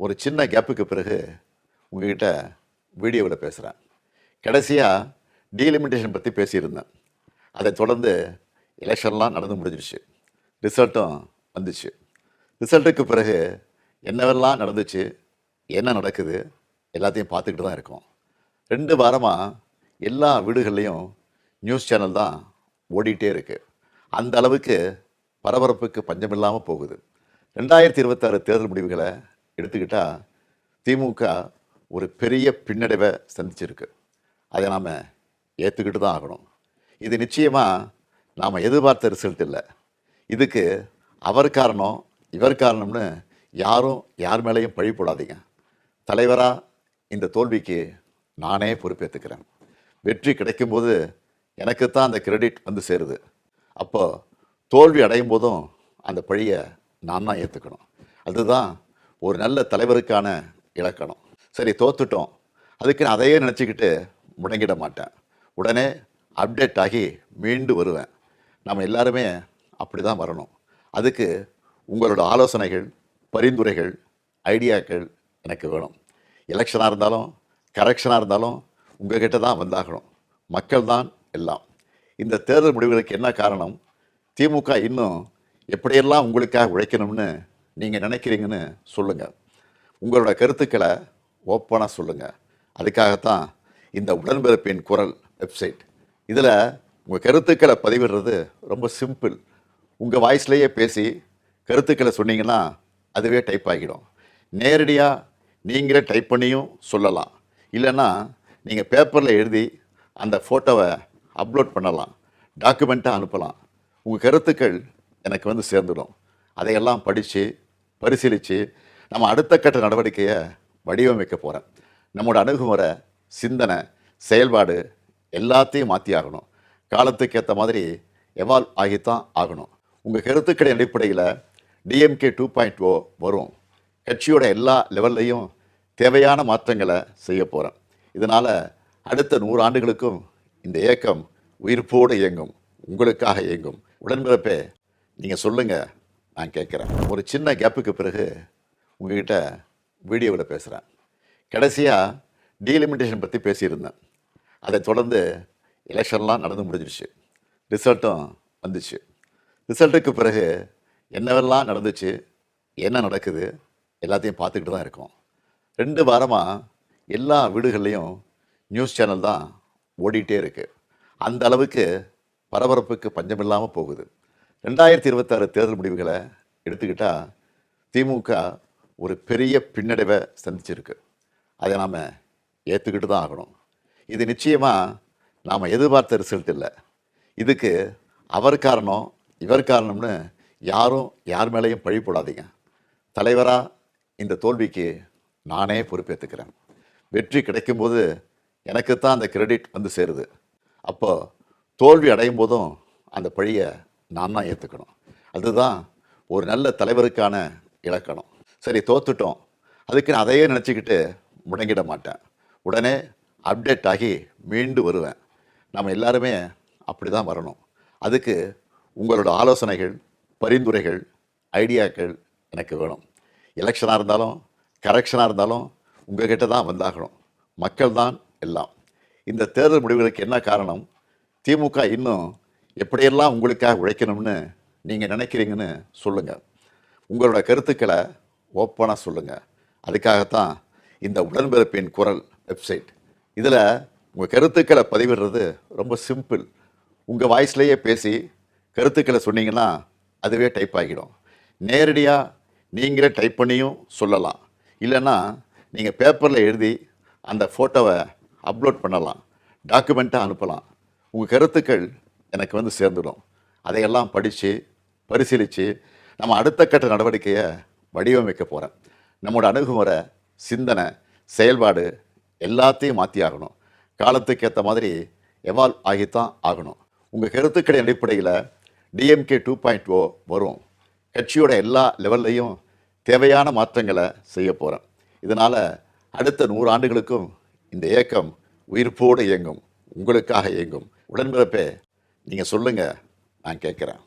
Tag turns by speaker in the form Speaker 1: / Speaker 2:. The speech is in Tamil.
Speaker 1: ஒரு சின்ன கேப்புக்கு பிறகு உங்ககிட்ட வீடியோவில் பேசுகிறேன். கடைசியாக டீலிமிட்டேஷன் பற்றி பேசியிருந்தேன். அதை தொடர்ந்து எலெக்ஷன்லாம் நடந்து முடிஞ்சிருச்சு. ரிசல்ட்டும் வந்துச்சு. ரிசல்ட்டுக்கு பிறகு என்னவெல்லாம் நடந்துச்சு, என்ன நடக்குது எல்லாத்தையும் பார்த்துக்கிட்டு தான் இருக்கோம். 2 வாரமாக எல்லா வீடுகள்லேயும் நியூஸ் சேனல் தான் ஓடிட்டே இருக்குது. அந்த அளவுக்கு பரபரப்புக்கு பஞ்சமில்லாமல் போகுது. 2026 தேர்தல் முடிவுகளை எடுத்துக்கிட்டால் திமுக ஒரு பெரிய பின்னடைவை சந்திச்சிருக்கு. அதை நாம் ஏற்றுக்கிட்டு தான் ஆகணும். இது நிச்சயமாக நாம் எதிர்பார்த்த ரிசல்ட் இல்லை. இதுக்கு அவர் காரணம் இவர் காரணம்னு யாரும் யார் மேலேயும் பழி போடாதீங்க. தலைவராக இந்த தோல்விக்கு நானே பொறுப்பேற்றுக்கிறேன். வெற்றி கிடைக்கும்போது எனக்குத்தான் அந்த கிரெடிட் வந்து சேருது. அப்போ தோல்வி அடையும் போதும் அந்த பழியை நான் தான் ஏற்றுக்கணும். அதுதான் ஒரு நல்ல தலைவருக்கான இலக்கணம். சரி, தோத்துட்டோம், அதுக்கு நான் அதையே நினச்சிக்கிட்டு முடங்கிட மாட்டேன். உடனே அப்டேட் ஆகி மீண்டு வருவேன். நம்ம எல்லாருமே அப்படி தான் வரணும். அதுக்கு உங்களோட ஆலோசனைகள், பரிந்துரைகள், ஐடியாக்கள் எனக்கு வேணும். எலெக்ஷனாக இருந்தாலும் கரெக்ஷனாக இருந்தாலும் உங்கள்கிட்ட தான் வந்தாகணும். மக்கள் தான் எல்லாம். இந்த தேர்தல் முடிவுகளுக்கு என்ன காரணம்? திமுக இன்னும் எப்படியெல்லாம் உங்களுக்காக உழைக்கணும்னு நீங்கள் நினைக்கிறீங்கன்னு சொல்லுங்கள். உங்களோட கருத்துக்களை ஓப்பனாக சொல்லுங்கள். அதுக்காகத்தான் இந்த உடன்பிறப்பின் குரல் வெப்சைட். இதில் உங்கள் கருத்துக்களை பதிவிடுறது ரொம்ப சிம்பிள். உங்கள் வாய்ஸ்லேயே பேசி கருத்துக்களை சொன்னீங்கன்னா அதுவே டைப் ஆகிடும். நேரடியாக நீங்களே டைப் பண்ணியும் சொல்லலாம். இல்லைன்னா நீங்கள் பேப்பரில் எழுதி அந்த ஃபோட்டோவை அப்லோட் பண்ணலாம், டாக்குமெண்ட்டாக அனுப்பலாம். உங்கள் கருத்துக்கள் எனக்கு வந்து சேர்ந்துடும். அதையெல்லாம் படித்து பரிசீலித்து நம்ம அடுத்த கட்ட நடவடிக்கையை வடிவமைக்க போகிறேன். நம்மளோட அணுகுமுறை, சிந்தனை, செயல்பாடு எல்லாத்தையும் மாற்றி ஆகணும். காலத்துக்கு ஏற்ற மாதிரி எவால்வ் ஆகித்தான் ஆகணும். உங்கள் கருத்துக்களின் அடிப்படையில் டிஎம்கே 2.0 வரும். கட்சியோட எல்லா லெவல்லையும் தேவையான மாற்றங்களை செய்ய போகிறேன். இதனால் அடுத்த 100 ஆண்டுகளுக்கும் இந்த இயக்கம் உயிர்ப்போடு இயங்கும், உங்களுக்காக இயங்கும். உடன்பிறப்பே, நீங்கள் சொல்லுங்கள், நான் கேட்குறேன். ஒரு சின்ன கேப்புக்கு பிறகு உங்ககிட்ட வீடியோவில் பேசுகிறேன். கடைசியாக டீலிமிட்டேஷன் பற்றி பேசியிருந்தேன். அதை தொடர்ந்து எலெக்ஷன்லாம் நடந்து முடிஞ்சிருச்சு. ரிசல்ட்டும் வந்துச்சு. ரிசல்ட்டுக்கு பிறகு என்னவெல்லாம் நடந்துச்சு, என்ன நடக்குது எல்லாத்தையும் பார்த்துக்கிட்டு தான் இருக்கோம். 2 வாரமாக எல்லா வீடுகள்லேயும் நியூஸ் சேனல் தான் ஓடிட்டே இருக்குது. அந்த அளவுக்கு பரபரப்புக்கு பஞ்சமில்லாமல் போகுது. 2026 தேர்தல் முடிவுகளை எடுத்துக்கிட்டால் திமுக ஒரு பெரிய பின்னடைவை சந்திச்சிருக்கு. அதை நாம் ஏற்றுக்கிட்டு தான் ஆகணும். இது நிச்சயமாக நாம் எதிர்பார்த்த ரிசல்ட் இல்லை. இதுக்கு அவர் காரணம் இவர் காரணம்னு யாரும் யார் மேலேயும் பழி போடாதீங்க. தலைவராக இந்த தோல்விக்கு நானே பொறுப்பேற்றுக்கிறேன். வெற்றி கிடைக்கும்போது எனக்குத்தான் அந்த கிரெடிட் வந்து சேருது. அப்போ தோல்வி அடையும் போதும் அந்த பழியை நான் தான் ஏற்றுக்கணும். அதுதான் ஒரு நல்ல தலைவருக்கான இலக்கணம். சரி, தோத்துட்டோம், அதுக்கு நான் அதையே நினச்சிக்கிட்டு முடங்கிட மாட்டேன். உடனே அப்டேட் ஆகி மீண்டு வருவேன். நம்ம எல்லாருமே அப்படி தான் வரணும். அதுக்கு உங்களோட ஆலோசனைகள், பரிந்துரைகள், ஐடியாக்கள் எனக்கு வேணும். எலெக்ஷனாக இருந்தாலும் கரெக்ஷனாக இருந்தாலும் உங்கள்கிட்ட தான் வந்தாகணும். மக்கள் தான் எல்லாம். இந்த தேர்தல் முடிவுகளுக்கு என்ன காரணம்? திமுக இன்னும் எப்படியெல்லாம் உங்களுக்காக உழைக்கணும்னு நீங்கள் நினைக்கிறீங்கன்னு சொல்லுங்கள். உங்களோட கருத்துக்களை ஓப்பனாக சொல்லுங்கள். அதுக்காகத்தான் இந்த உடன்பிறப்பின் குரல் வெப்சைட். இதில் உங்கள் கருத்துக்களை பதிவிடுறது ரொம்ப சிம்பிள். உங்கள் வாய்ஸ்லேயே பேசி கருத்துக்களை சொன்னீங்கன்னா அதுவே டைப் ஆகிடும். நேரடியாக நீங்களே டைப் பண்ணியும் சொல்லலாம். இல்லைன்னா நீங்கள் பேப்பரில் எழுதி அந்த ஃபோட்டோவை அப்லோட் பண்ணலாம், டாக்குமெண்ட்டாக அனுப்பலாம். உங்கள் கருத்துக்கள் எனக்கு வந்து சேர்ந்துடும். அதையெல்லாம் படித்து பரிசீலித்து நம்ம அடுத்த கட்ட நடவடிக்கையை வடிவமைக்க போகிறேன். நம்மளோட அணுகுமுறை, சிந்தனை, செயல்பாடு எல்லாத்தையும் மாற்றி ஆகணும். காலத்துக்கு ஏற்ற மாதிரி எவால்வ் ஆகித்தான் ஆகணும். உங்கள் கருத்துக்களின் அடிப்படையில் டிஎம்கே 2.0 வரும். கட்சியோட எல்லா லெவல்லையும் தேவையான மாற்றங்களை செய்ய போகிறேன். இதனால் அடுத்த 100 ஆண்டுகளுக்கும் இந்த இயக்கம் உயிர்ப்போடு இயங்கும், உங்களுக்காக இயங்கும். உடன்பிறப்பே, நீங்கள் சொல்லுங்கள், நான் கேட்குறேன்.